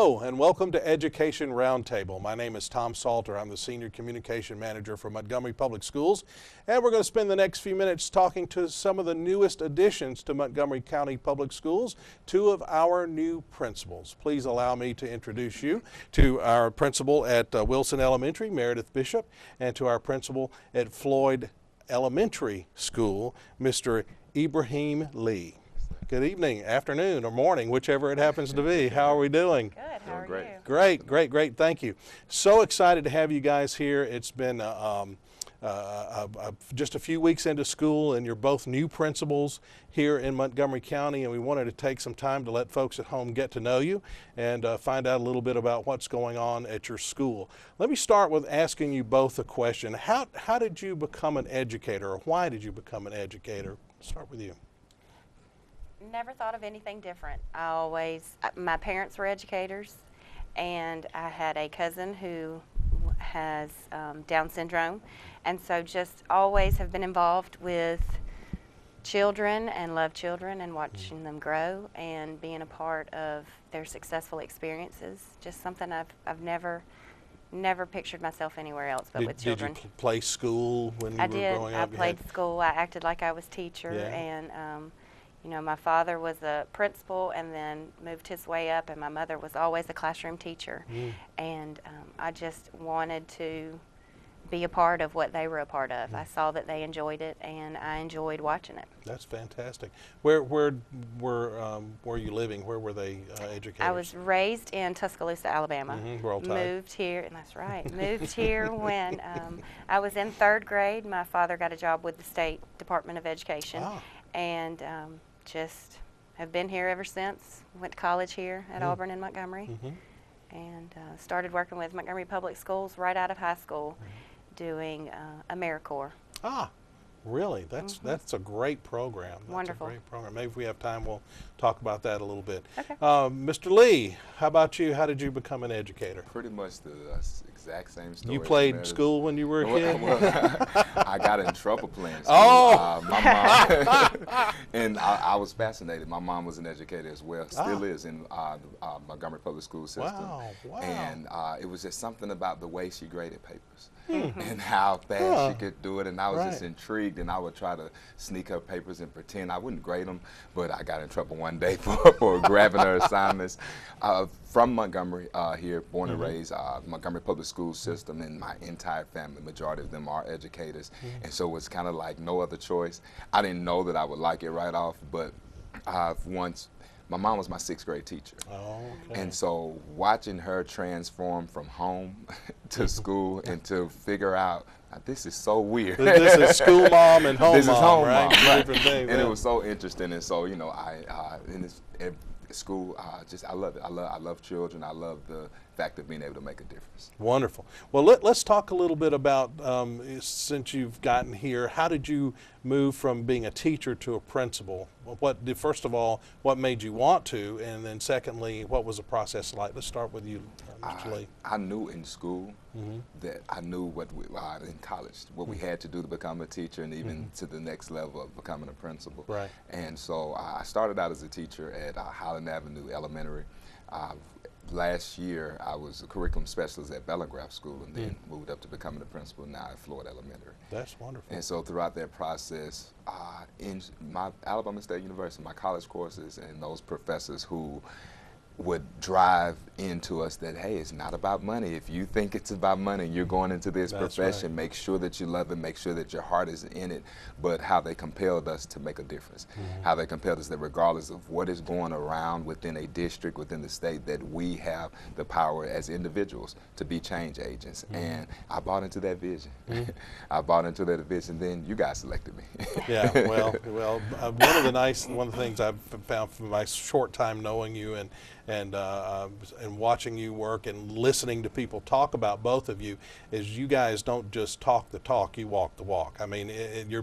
Hello and welcome to Education Roundtable. My name is Tom Salter. I'm the Senior Communication Manager for Montgomery Public Schools, and we're going to spend the next few minutes talking to some of the newest additions to Montgomery County Public Schools, two of our new principals. Please allow me to introduce you to our principal at Wilson Elementary, Meredith Bishop, and to our principal at Floyd Elementary School, Mr. Ibrahim Lee. Good evening, afternoon, or morning, whichever it happens to be. How are we doing? Good. How are Great. you? Great, great, great. Thank you. So excited to have you guys here. It's been just a few weeks into school, and you're both new principals here in Montgomery County, and we wanted to take some time to let folks at home get to know you and find out a little bit about what's going on at your school. Let me start with asking you both a question. How did you become an educator, or why did you become an educator? Start with you. Never thought of anything different. My parents were educators, and I had a cousin who has Down syndrome, and so just always have been involved with children and love children and watching them grow and being a part of their successful experiences. Just something I've never pictured myself anywhere else but with children. Did you play school when you were growing up? I played school. I acted like I was teacher, and you know, my father was a principal and then moved his way up, and my mother was always a classroom teacher. And I just wanted to be a part of what they were a part of. I saw that they enjoyed it, and I enjoyed watching it. That's fantastic. Where were you living? Where were they educated? I was raised in Tuscaloosa, Alabama. Roll Tide. Moved here, and that's right. Moved here when I was in 3rd grade. My father got a job with the State Department of Education, and just have been here ever since. Went to college here at Auburn and Montgomery, and started working with Montgomery Public Schools right out of high school, doing AmeriCorps. Really? That's a great program. That's Wonderful. A great program. Maybe if we have time, we'll talk about that a little bit. Okay. Mr. Lee, how about you? How did you become an educator? Pretty much the exact same story. You played school when you were a kid? I got in trouble playing school. My mom, and I was fascinated. My mom was an educator as well, still is in the Montgomery Public School system. Wow. And it was just something about the way she graded papers. And how fast she could do it, and I was just intrigued, and I would try to sneak her papers and pretend I wouldn't grade them, but I got in trouble one day for grabbing her assignments. From Montgomery here, born and raised, Montgomery Public School system, and my entire family, majority of them are educators, and so it's kind of like no other choice. I didn't know that I would like it right off, but my mom was my 6th grade teacher. And so watching her transform from home to school and to figure out, this is so weird. This is school mom and home this mom, is home right? Mom, right. Different things, and it was so interesting. And so, you know, in school, I love it. I love children. I love the fact of being able to make a difference. Wonderful. Well, let's talk a little bit about, since you've gotten here, how did you move from being a teacher to a principal? First of all, what made you want to, and then secondly, what was the process like? Let's start with you, Mr. Lee. I knew in school that I knew in college, what we had to do to become a teacher, and even to the next level of becoming a principal. Right. And so I started out as a teacher at Highland Avenue Elementary. Last year, I was a curriculum specialist at Bellingraph School, and then moved up to becoming a principal now at Floyd Elementary. That's wonderful. And so throughout that process, in my Alabama State University, my college courses, and those professors who would drive into us that, hey, it's not about money. If you think it's about money, you're going into this profession, make sure that you love it, make sure that your heart is in it, but how they compelled us to make a difference. How they compelled us that regardless of what is going around within a district, within the state, that we have the power as individuals to be change agents. And I bought into that vision. I bought into that vision, then you guys selected me. Yeah, well, one of the things I've found from my short time knowing you and watching you work and listening to people talk about both of you is you guys don't just talk the talk, you walk the walk. I mean,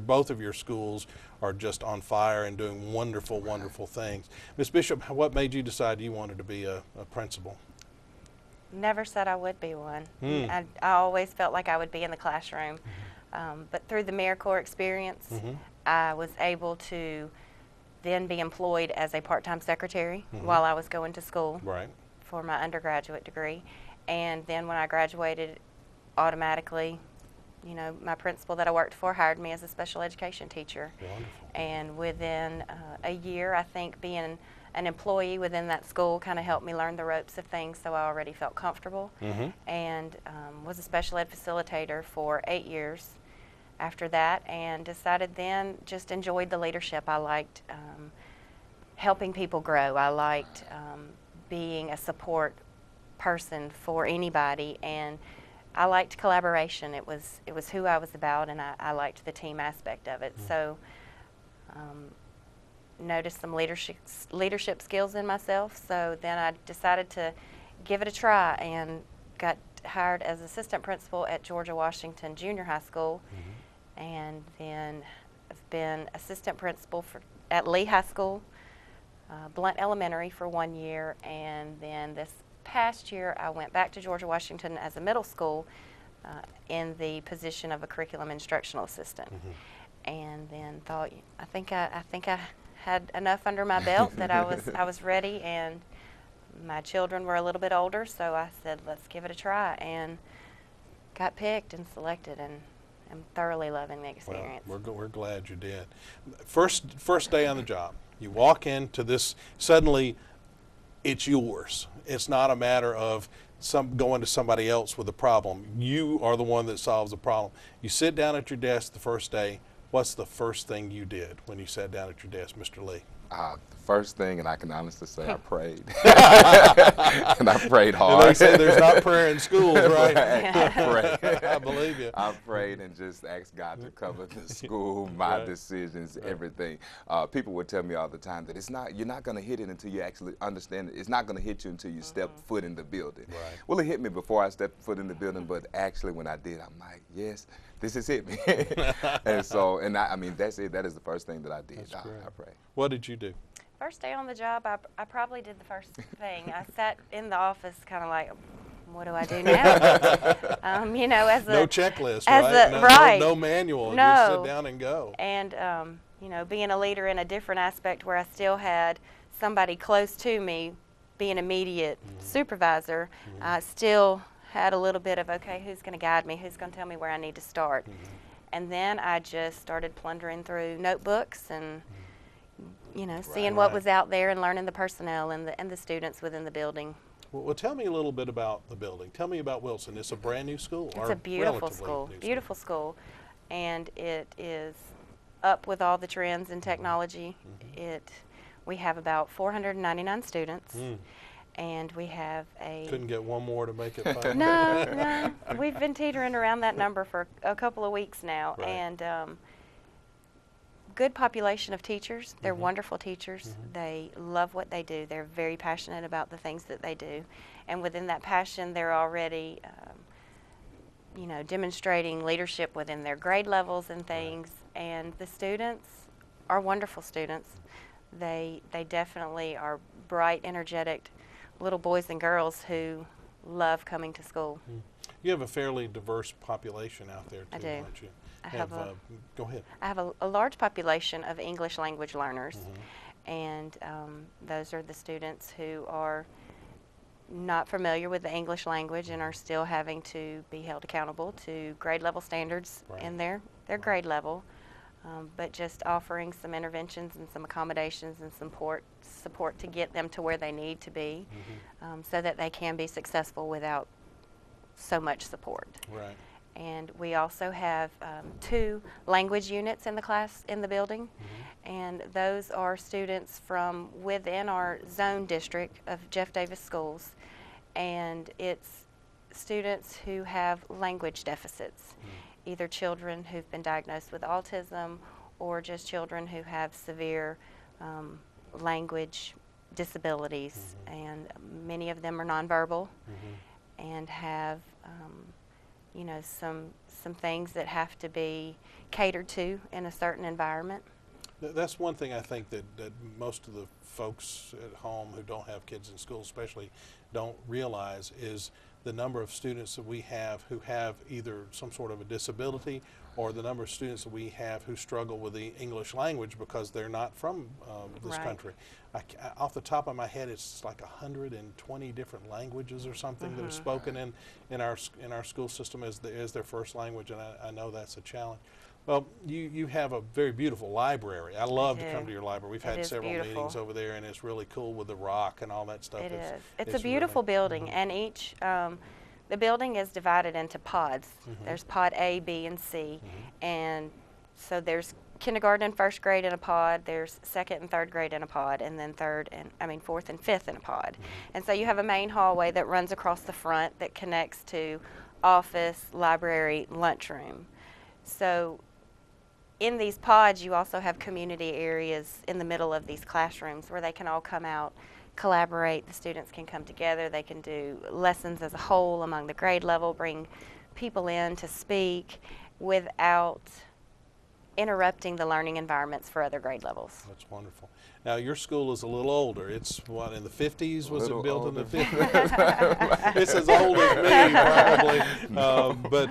both of your schools are just on fire and doing wonderful, wonderful things. Ms. Bishop, what made you decide you wanted to be a principal? Never said I would be one. I always felt like I would be in the classroom. But through the AmeriCorps experience, I was able to then be employed as a part-time secretary while I was going to school for my undergraduate degree. And then when I graduated, automatically, you know, my principal that I worked for hired me as a special education teacher. Wonderful. And within a year, I think being an employee within that school kind of helped me learn the ropes of things, so I already felt comfortable. And was a special ed facilitator for 8 years after that, and decided then just enjoyed the leadership. I liked helping people grow. I liked being a support person for anybody, and I liked collaboration. It was who I was about, and I liked the team aspect of it. So noticed some leadership skills in myself, so then I decided to give it a try and got hired as assistant principal at Georgia Washington Junior High School, and then I've been assistant principal at Lee High School, Blunt Elementary for 1 year, and then this past year I went back to Georgia Washington as a middle school in the position of a curriculum instructional assistant. And then thought, I think I had enough under my belt that I was ready, and my children were a little bit older, so I said, let's give it a try, and got picked and selected, and I'm thoroughly loving the experience. Well, we're glad you did. First day on the job, you walk into this, suddenly it's yours. It's not a matter of going to somebody else with a problem. You are the one that solves the problem. You sit down at your desk the first day. What's the first thing you did when you sat down at your desk, Mr. Lee? The first thing, and I can honestly say I prayed. And I prayed hard. And they say there's not prayer in schools, right? I prayed. I believe you. I prayed and just asked God to cover the school, my decisions, everything. People would tell me all the time that you're not going to hit it until you actually understand it. It's not going to hit you until you step foot in the building. Right. Well, it hit me before I stepped foot in the building, but actually when I did, I'm like, yes, this is it. And so, I mean, that's it. That is the first thing that I did. I prayed. What did you do? First day on the job, I probably did the first thing. I sat in the office kind of like, what do I do now? You know, no checklist, right? No manual. No. Just sit down and go. And, you know, being a leader in a different aspect where I still had somebody close to me, being immediate supervisor, I still had a little bit of, okay, who's going to guide me? Who's going to tell me where I need to start? And then I just started plundering through notebooks and, you know, seeing what was out there and learning the personnel and the students within the building. Well, tell me a little bit about the building. Tell me about Wilson. It's a brand new school. It's a beautiful school, beautiful school, and it is up with all the trends in technology. We have about 499 students, and we have a... Couldn't get one more to make it 5? No, we've been teetering around that number for a couple of weeks now, and good population of teachers. They're wonderful teachers. They love what they do. They're very passionate about the things that they do, and within that passion, they're already, you know, demonstrating leadership within their grade levels and things. And the students are wonderful students. They definitely are bright, energetic little boys and girls who love coming to school. You have a fairly diverse population out there, too, I do. don't you? Go ahead. I have a large population of English language learners, and those are the students who are not familiar with the English language and are still having to be held accountable to grade level standards in their grade level, but just offering some interventions and some accommodations and support to get them to where they need to be, so that they can be successful without so much support. Right. And we also have 2 language units in the building, and those are students from within our zone district of Jeff Davis schools, and it's students who have language deficits, either children who've been diagnosed with autism or just children who have severe language disabilities, and many of them are nonverbal and have you know, some things that have to be catered to in a certain environment. That's one thing I think that most of the folks at home who don't have kids in school especially don't realize is the number of students that we have who have either some sort of a disability, or the number of students that we have who struggle with the English language because they're not from this Right. country. Off the top of my head, it's like 120 different languages or something that are spoken in our school system as their first language, and I know that's a challenge. Well, you have a very beautiful library. I love to come to your library. We've had is several beautiful. meetings over there, and it's really cool with the rock and all that stuff. It is. It's a really- beautiful building, and each the building is divided into pods. There's pod A, B, and C, and so there's kindergarten and first grade in a pod. There's second and third grade in a pod, and then fourth and fifth in a pod. And so you have a main hallway that runs across the front that connects to office, library, lunchroom. So in these pods, you also have community areas in the middle of these classrooms where they can all come out, collaborate. The students can come together. They can do lessons as a whole among the grade level, bring people in to speak without interrupting the learning environments for other grade levels. That's wonderful. Now, your school is a little older. It's what, in the 50s? Was it Little built older. in the 50s? It's as old as me, probably. But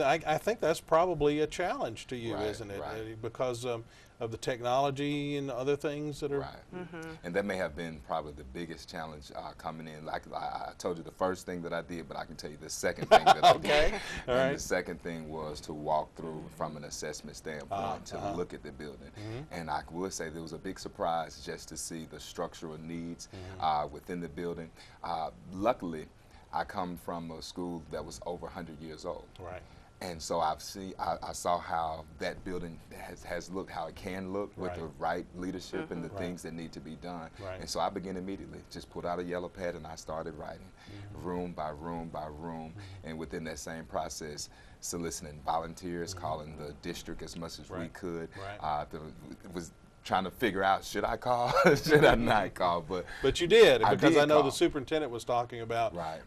I think that's probably a challenge to you, Right, isn't it? right. Because of the technology and other things that are. Right. And that may have been probably the biggest challenge coming in. Like I told you the first thing that I did, but I can tell you the second thing that I did. All And right. the second thing was to walk through from an assessment standpoint to look at the building. And I would say there was a big surprise just to see the structural needs within the building. Luckily, I come from a school that was over 100 years old. Right. And so I saw how that building has looked, how it can look with Right. the right leadership and the things that need to be done. Right. And so I began immediately, just pulled out a yellow pad and I started writing, room by room by room. And within that same process, soliciting volunteers, calling the district as much as we Right. could. Right. It was trying to figure out, should I call, should I not call? But you did, I because did I know call. the superintendent was talking about Right.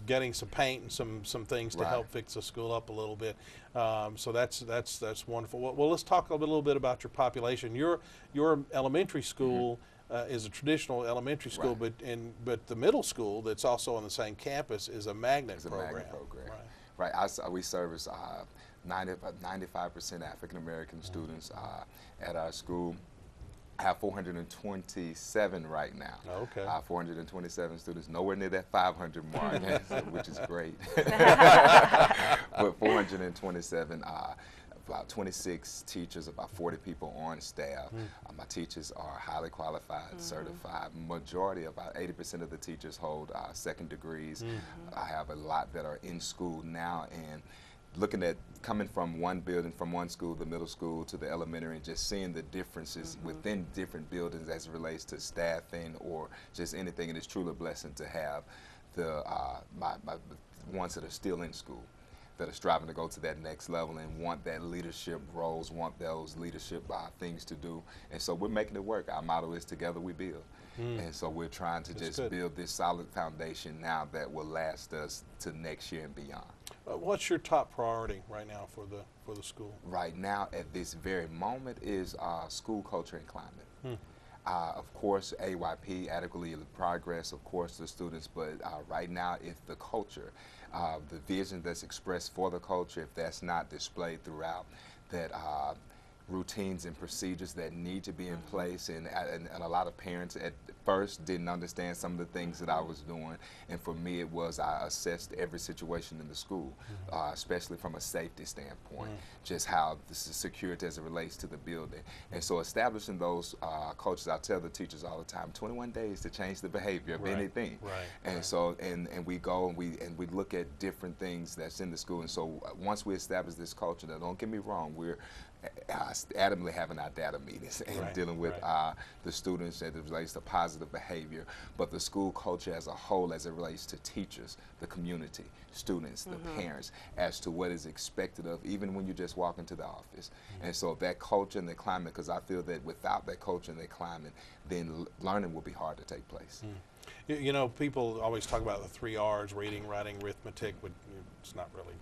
getting some paint and some things to Right. help fix the school up a little bit. So that's wonderful. Well, let's talk a little bit about your population. Your elementary school is a traditional elementary school, Right. but the middle school that's also on the same campus is a magnet It's a program. magnet program. Right. Right. We service 95% African American students at our school. I have 427 right now. Okay. 427 students, nowhere near that 500 mark, which is great. But 427, about 26 teachers, about 40 people on staff. My teachers are highly qualified, certified. Majority, about 80% of the teachers hold second degrees. I have a lot that are in school now, and looking at coming from one building, from one school, the middle school to the elementary, and just seeing the differences within different buildings as it relates to staffing or just anything. And it's truly a blessing to have the my ones that are still in school, that are striving to go to that next level and want that leadership roles, want those leadership things to do. And so we're making it work. Our motto is together we build. And so we're trying to That's just good. build this solid foundation now that will last us to next year and beyond. What's your top priority right now for the school? Right now, at this very moment, is school culture and climate. Of course, AYP, adequately progress, of course, the students, but right now, if the culture, the vision that's expressed for the culture, if that's not displayed throughout, that routines and procedures that need to be in place, and a lot of parents at first didn't understand some of the things that I was doing, and for me it was I assessed every situation in the school, especially from a safety standpoint, just how this is security as it relates to the building. And so establishing those cultures, I tell the teachers all the time, 21 days to change the behavior of Right, anything. right, And right. so and we go and we look at different things that's in the school. And so once we establish this culture, now don't get me wrong, we're adamantly having our data meetings and Right, dealing with right. the students as it relates to positive behavior, but the school culture as a whole as it relates to teachers, the community, students, the parents, as to what is expected of even when you just walk into the office. And so that culture and the climate, because I feel that without that culture and that climate, then learning will be hard to take place. You know, people always talk about the 3 R's: reading, writing, arithmetic. But it's not really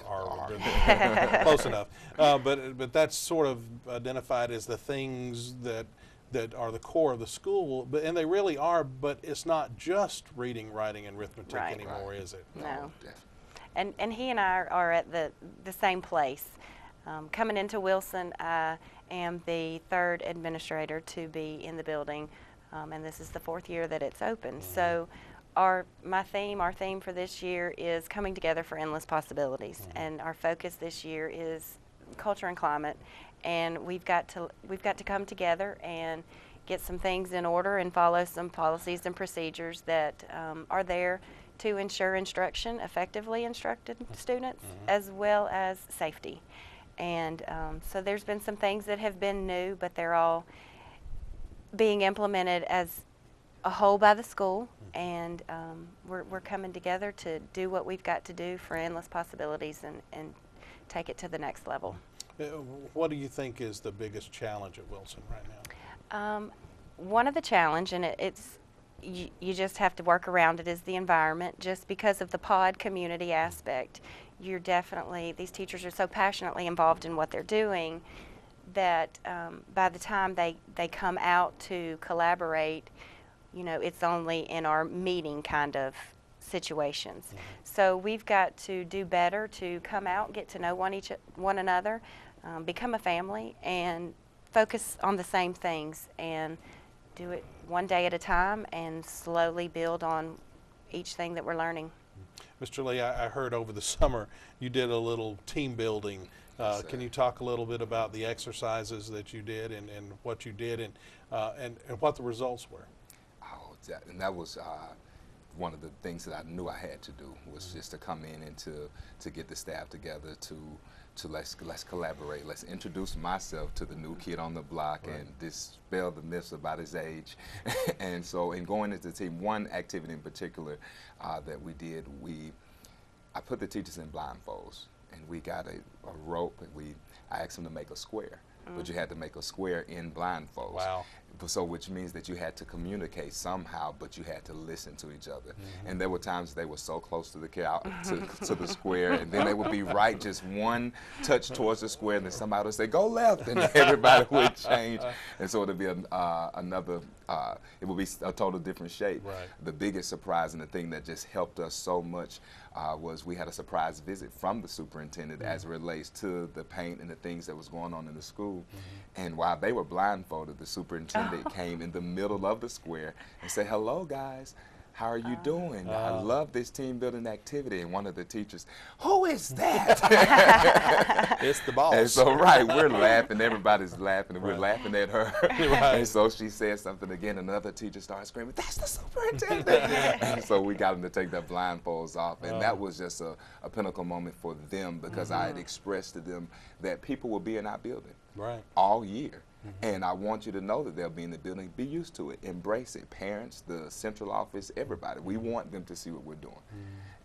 R, close enough. But that's sort of identified as the things that that are the core of the school, but and they really are. But it's not just reading, writing, and arithmetic Right. anymore, is it? No. Definitely. And he and I are at the same place. Coming into Wilson, I am the third administrator to be in the building, and this is the 4th year that it's open. So our theme for this year is coming together for endless possibilities, and our focus this year is culture and climate, and we've got to come together and get some things in order and follow some policies and procedures that are there to ensure instruction, effectively instructed students, as well as safety. And so there's been some things that have been new, but they're all being implemented as a whole by the school, and we're coming together to do what we've got to do for endless possibilities and take it to the next level. What do you think is the biggest challenge at Wilson right now? One of the challenge, and it's you just have to work around it, is the environment. Just because of the pod community aspect, you're definitely, these teachers are so passionately involved in what they're doing that by the time they come out to collaborate, you know, it's only in our meeting kind of situations. So we've got to do better to come out, get to know one another, become a family, and focus on the same things and do it one day at a time and slowly build on each thing that we're learning. Mr. Lee, I heard over the summer you did a little team building. Can you talk a little bit about the exercises that you did and what you did and what the results were? Oh, and that was one of the things that I knew I had to do was just to come in and to get the staff together to let's collaborate. Let's introduce myself to the new kid on the block and dispel the myths about his age. And so in going into the team, one activity in particular that we did, I put the teachers in blindfolds, and we got a rope, and I asked them to make a square. But you had to make a square in blindfolds. Wow. So which means that you had to communicate somehow, but you had to listen to each other. And there were times they were so close to the to the square, and then they would be right just one touch towards the square, and then somebody would say, "Go left," and everybody would change. And so it would be it would be a total different shape. Right. The biggest surprise and the thing that just helped us so much was we had a surprise visit from the superintendent as it relates to the paint and the things that was going on in the school. And while they were blindfolded, the superintendent came in the middle of the square and said, "Hello, guys. How are you doing? I love this team building activity." And one of the teachers, "Who is that?" It's the boss. And so, we're laughing. Everybody's laughing, and we're laughing at her. And so she said something again. Another teacher started screaming, "That's the superintendent!" And so we got them to take their blindfolds off. And that was just a pinnacle moment for them, because I had expressed to them that people will be in our building all year. And I want you to know that they'll be in the building. Be used to it. Embrace it. Parents, the central office, everybody. We want them to see what we're doing.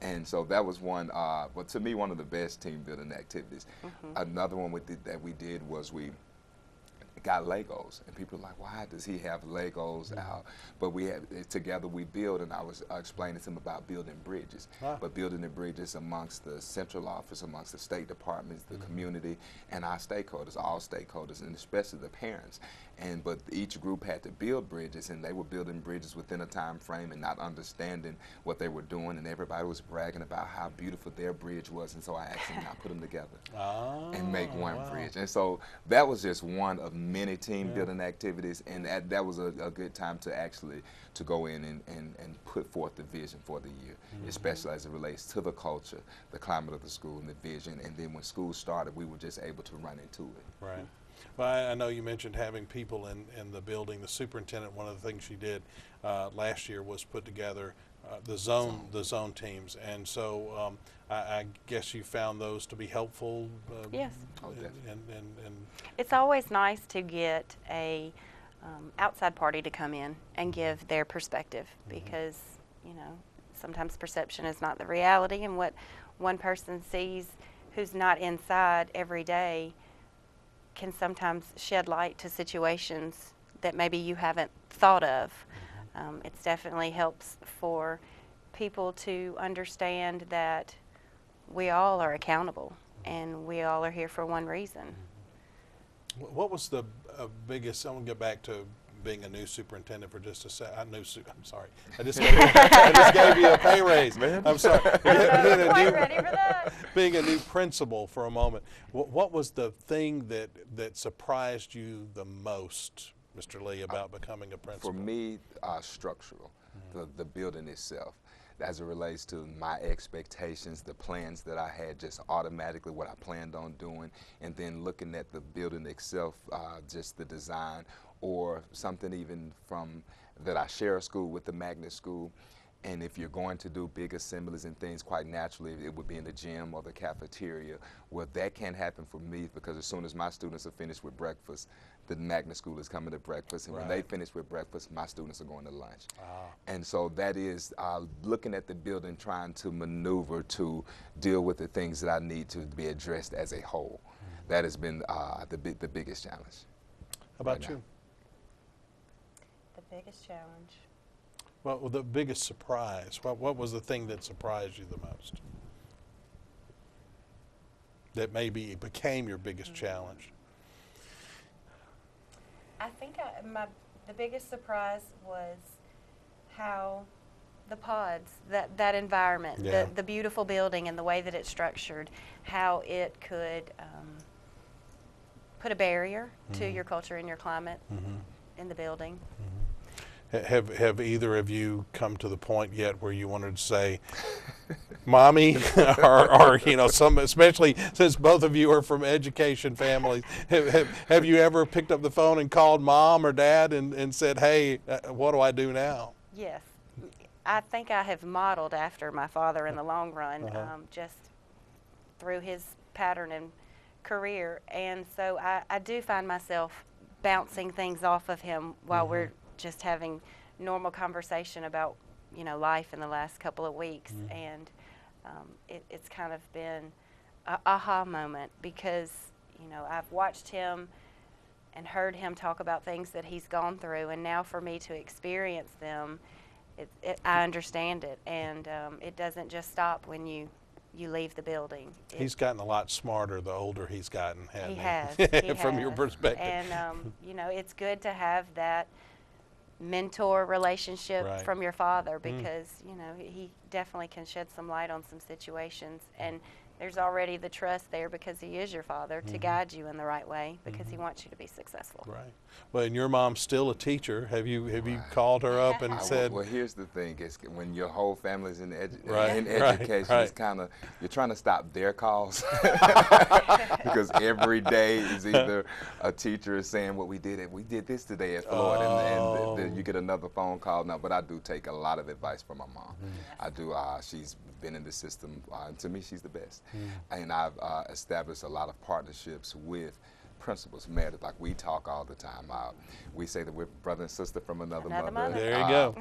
And so that was one, well, to me, one of the best team building activities. Another one that we did was we got Legos, and people are like, "Why does he have Legos out?" But we had together we build, and I was explaining to him about building bridges, but building the bridges amongst the central office, amongst the state departments, the community, and our stakeholders, all stakeholders, and especially the parents. But each group had to build bridges, and they were building bridges within a time frame and not understanding what they were doing, and everybody was bragging about how beautiful their bridge was. And so I asked them to put them together and make one bridge. And so that was just one of many team building activities, and that was a good time to actually to go in and put forth the vision for the year, especially as it relates to the culture, the climate of the school, and the vision. And then when school started, we were just able to run into it. Right. Well, I know you mentioned having people in the building. The superintendent, one of the things she did last year was put together the zone teams, and so I guess you found those to be helpful. Yes. And it's always nice to get a outside party to come in and give their perspective, because you know sometimes perception is not the reality, and what one person sees who's not inside every day can sometimes shed light to situations that maybe you haven't thought of. It definitely helps for people to understand that we all are accountable and we all are here for one reason. what was the biggest, I'm going to get back to being a new superintendent for just a second. I'm sorry. I just gave you a pay raise. I'm sorry. Quite ready for that. Being a new principal for a moment, what was the thing that surprised you the most, Mr. Lee, about becoming a principal? For me, structural, the building itself. As it relates to my expectations, the plans that I had, just automatically what I planned on doing, and then looking at the building itself, just the design, or something even from that I share a school with the magnet school. And if you're going to do big assemblies and things, quite naturally, it would be in the gym or the cafeteria. Well, that can't happen for me, because as soon as my students are finished with breakfast, the magnet school is coming to breakfast. And when they finish with breakfast, my students are going to lunch. And so that is looking at the building, trying to maneuver to deal with the things that I need to be addressed as a whole. That has been the biggest challenge. How about you? The biggest challenge. Well, the biggest surprise. What was the thing that surprised you the most? That maybe became your biggest challenge? I think the biggest surprise was how the pods, that environment, the beautiful building and the way that it's structured, how it could put a barrier to your culture and your climate in the building. Have either of you come to the point yet where you wanted to say, "Mommy," or you know, especially since both of you are from education families, have you ever picked up the phone and called mom or dad and said, "Hey, what do I do now?" Yes, I think I have modeled after my father in the long run, just through his pattern and career, and so I do find myself bouncing things off of him while we're just having normal conversation about, you know, life in the last couple of weeks. And it's kind of been a aha moment, because, you know, I've watched him and heard him talk about things that he's gone through, and now for me to experience them, I understand it, and it doesn't just stop when you leave the building. He's gotten a lot smarter the older he's gotten, hasn't he? Has. From your perspective. And, you know, it's good to have that mentor relationship from your father, because, you know, he definitely can shed some light on some situations. And there's already the trust there, because he is your father, to guide you in the right way, because he wants you to be successful. Right. Well, and your mom's still a teacher. Have you called her up and said? Well, here's the thing: is when your whole family's in education, it's kind of, you're trying to stop their calls, because every day is either a teacher is saying what we did this today at Floyd, and then you get another phone call. Now, but I do take a lot of advice from my mom. I do. She's been in the system. To me, she's the best. And I've established a lot of partnerships with principals, merit. Like, we talk all the time. We say that we're brother and sister from another mother. There you go.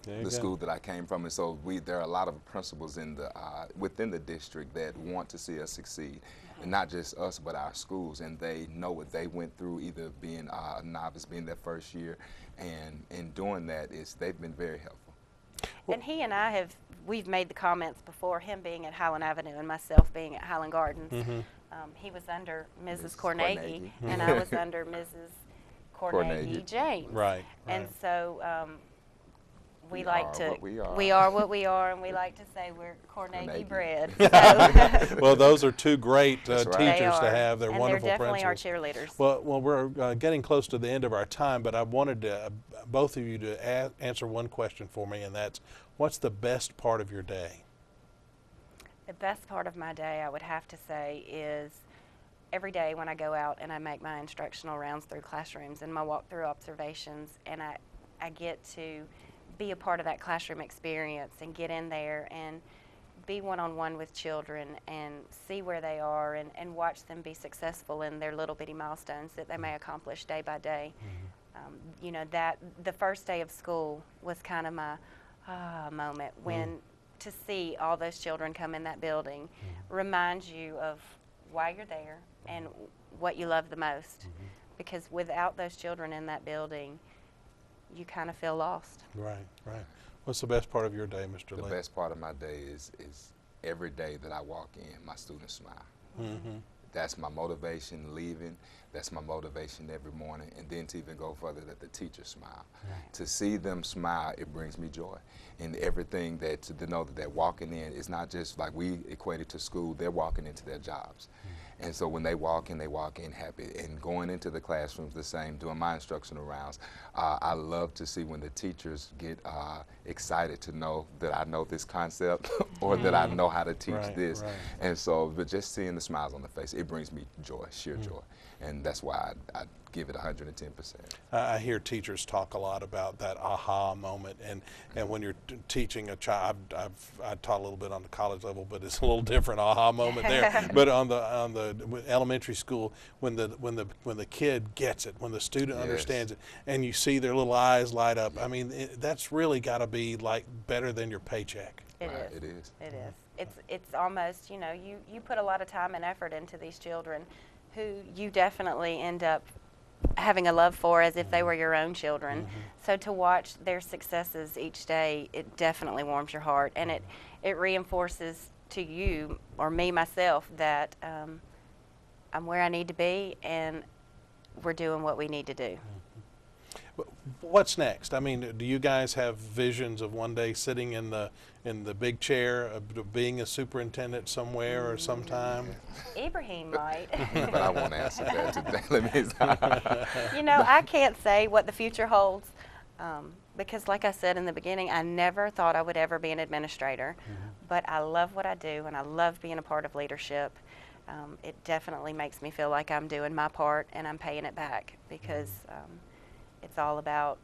The school that I came from, and so there are a lot of principals in the within the district that want to see us succeed, and not just us, but our schools. And they know what they went through, either being a novice, being their first year, and in doing that, they've been very helpful. And he and I we've made the comments before, him being at Highland Avenue and myself being at Highland Gardens. He was under Mrs. Carnegie, and I was under Mrs. Carnegie James. Right. And so we like to, we are what we are, and we like to say we're Carnegie bred. Well, those are two great teachers to have. They're and wonderful they're definitely principals. Our cheerleaders. Well, we're getting close to the end of our time, but I wanted both of you to answer one question for me, and that's, what's the best part of your day? The best part of my day, I would have to say, is every day when I go out and I make my instructional rounds through classrooms and my walk-through observations, and I get to be a part of that classroom experience and get in there and be one-on-one with children and see where they are and watch them be successful in their little bitty milestones that they may accomplish day by day. You know, that the first day of school was kind of my moment, when to see all those children come in that building reminds you of why you're there and what you love the most. Because without those children in that building, you kind of feel lost. Right. What's the best part of your day, Mr. Lee? The best part of my day is every day that I walk in, my students smile. that's my motivation leaving. That's my motivation every morning. And then to even go further, that the teachers smile. Right. To see them smile, it brings me joy. And everything that, to know that they're walking in, it's not just like we equate it to school, they're walking into their jobs. And so when they walk in happy. And going into the classrooms the same, doing my instructional rounds. I love to see when the teachers get excited to know that I know this concept or that I know how to teach this. Right. And so, but just seeing the smiles on the face, it brings me joy, sheer joy. And that's why I give it 110%. I hear teachers talk a lot about that aha moment, and when you're teaching a child, I taught a little bit on the college level, but it's a little different aha moment there. But on the elementary school, when the kid gets it, when the student understands it, and you see their little eyes light up, I mean, that's really got to be like better than your paycheck. It is. It is. It is. It's almost, you know, you put a lot of time and effort into these children, who you definitely end up having a love for as if they were your own children. So to watch their successes each day, it definitely warms your heart, and it reinforces to you, or me myself, that I'm where I need to be and we're doing what we need to do. What's next? I mean, do you guys have visions of one day sitting in the big chair of being a superintendent somewhere or sometime? Ibrahim might. But I won't answer that today. You know, I can't say what the future holds because, like I said in the beginning, I never thought I would ever be an administrator. But I love what I do, and I love being a part of leadership. It definitely makes me feel like I'm doing my part and I'm paying it back, because it's all about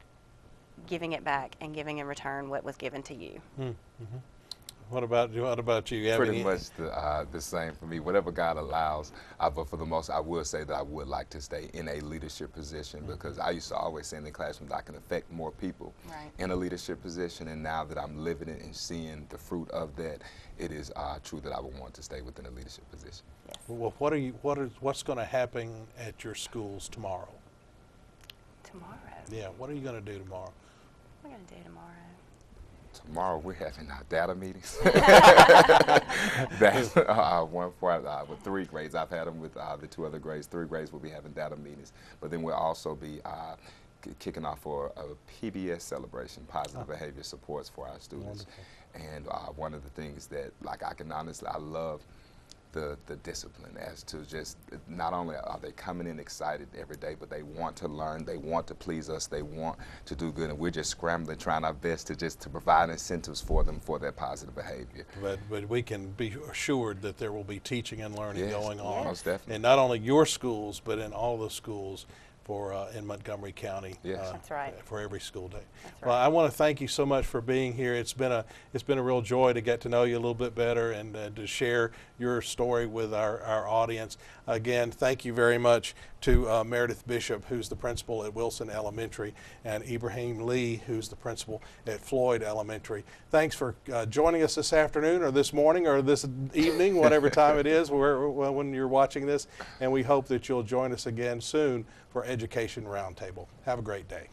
giving it back and giving in return what was given to you. What about you? Pretty much the same for me. Whatever God allows, but for the most, I would say that I would like to stay in a leadership position, because I used to always say in the classroom that I can affect more people in a leadership position, and now that I'm living it and seeing the fruit of that, it is true that I would want to stay within a leadership position. Yes. Well, what's going to happen at your schools tomorrow? Tomorrow? Yeah, what are you going to do tomorrow? What are we going to do tomorrow? Tomorrow we're having our data meetings. That's one part with 3 grades. I've had them with the 2 other grades. 3 grades will be having data meetings. But then we'll also be kicking off for a PBS celebration, positive behavior supports for our students. Wonderful. And one of the things that, like, I love the discipline, as to just not only are they coming in excited every day, but they want to learn, they want to please us, they want to do good, and we're just scrambling, trying our best to provide incentives for them for that positive behavior. But we can be assured that there will be teaching and learning going on, most definitely, in not only your schools but in all the schools in Montgomery County. That's right. For every school day. That's right. Well, I want to thank you so much for being here. It's been a real joy to get to know you a little bit better and to share your story with our audience. Again, thank you very much to Meredith Bishop, who's the principal at Wilson Elementary, and Ibrahim Lee, who's the principal at Floyd Elementary. Thanks for joining us this afternoon or this morning or this evening, whatever time it is when you're watching this, and we hope that you'll join us again soon for Education Roundtable. Have a great day.